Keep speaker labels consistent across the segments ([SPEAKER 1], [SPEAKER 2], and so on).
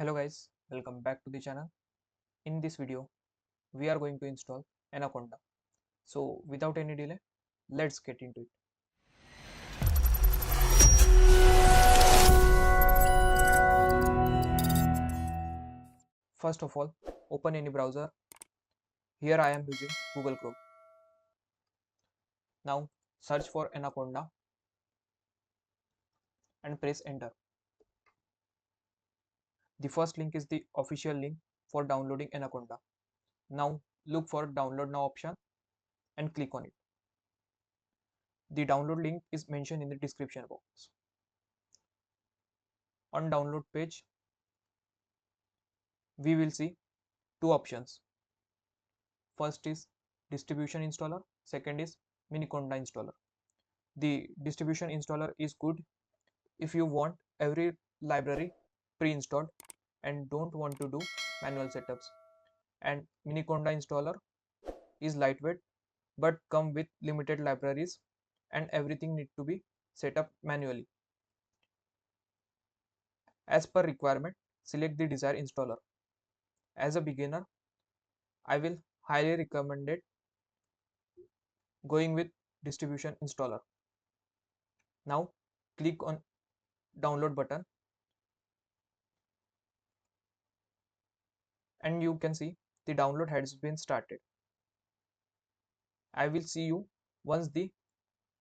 [SPEAKER 1] Hello guys, welcome back to the channel. In this video, we are going to install Anaconda. So without any delay, let's get into it. First of all, open any browser. Here I am using Google Chrome. Now search for Anaconda and press enter. The first link is the official link for downloading Anaconda. Now look for download now option and click on it. The download link is mentioned in the description box. On download page, we will see two options. First is distribution installer, second is Anaconda installer. The distribution installer is good if you want every library pre-installed and don't want to do manual setups, and Anaconda installer is lightweight but come with limited libraries and everything need to be set up manually. As per requirement, select the desired installer. As a beginner, I will highly recommend it going with distribution installer. Now click on download button and you can see the download has been started. I will see you once the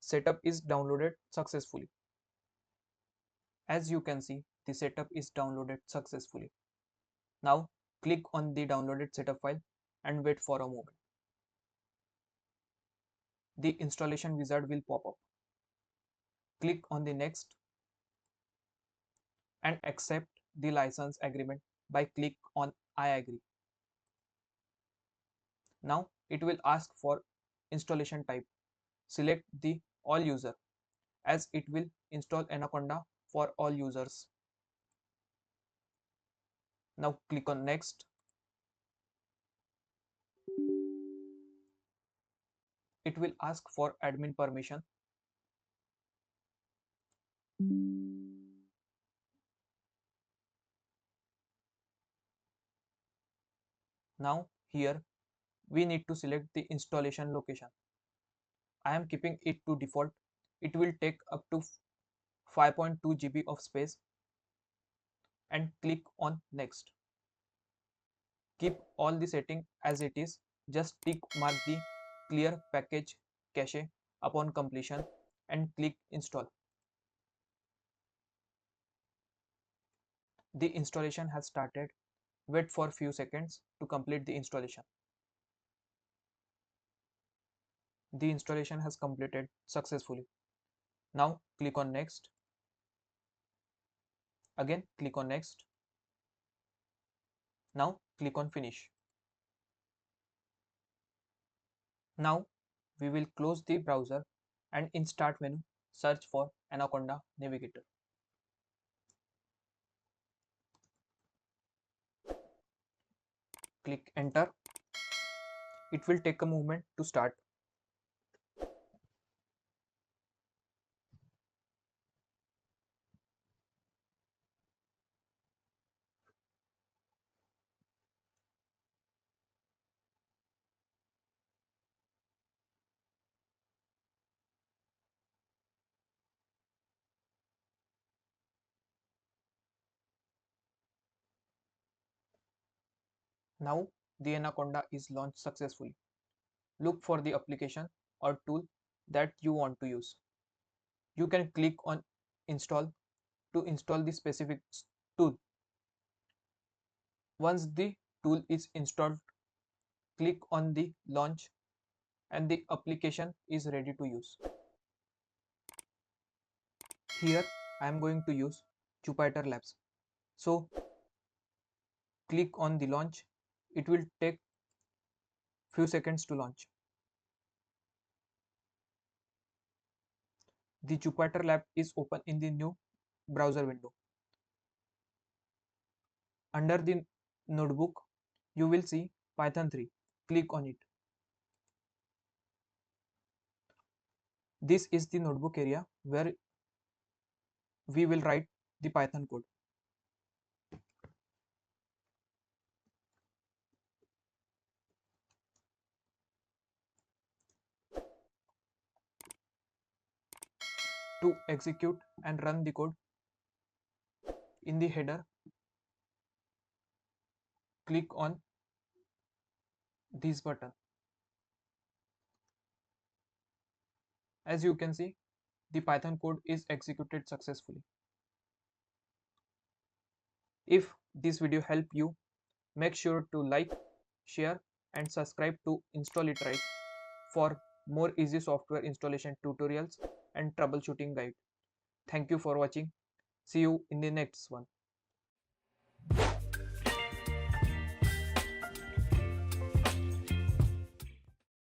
[SPEAKER 1] setup is downloaded successfully. As you can see, the setup is downloaded successfully. Now click on the downloaded setup file and wait for a moment. The installation wizard will pop up. Click on the next and accept the license agreement by click on I agree. Now it will ask for installation type. Select the all user as it will install Anaconda for all users. Now click on next. It will ask for admin permission. Now here we need to select the installation location. I am keeping it to default. It will take up to 5.2 GB of space and click on next. Keep all the setting as it is. Just tick mark the clear package cache upon completion and click install. The installation has started. Wait for few seconds to complete the installation. The installation has completed successfully. Now click on next. Again click on next. Now click on finish. Now we will close the browser and in start menu search for Anaconda Navigator. Click enter. It will take a moment to start. Now the Anaconda is launched successfully. Look for the application or tool that you want to use. You can click on install to install the specific tool. Once the tool is installed, click on the launch and the application is ready to use. Here I am going to use JupyterLab. So click on the launch. It will take few seconds to launch. The JupyterLab is open in the new browser window. Under the notebook, you will see Python 3. Click on it. This is the notebook area where we will write the Python code. To execute and run the code, in the header, click on this button. As you can see, the Python code is executed successfully. If this video helped you, make sure to like, share and subscribe to Install It Right for more easy software installation tutorials and troubleshooting guide. Thank you for watching. See you in the next one.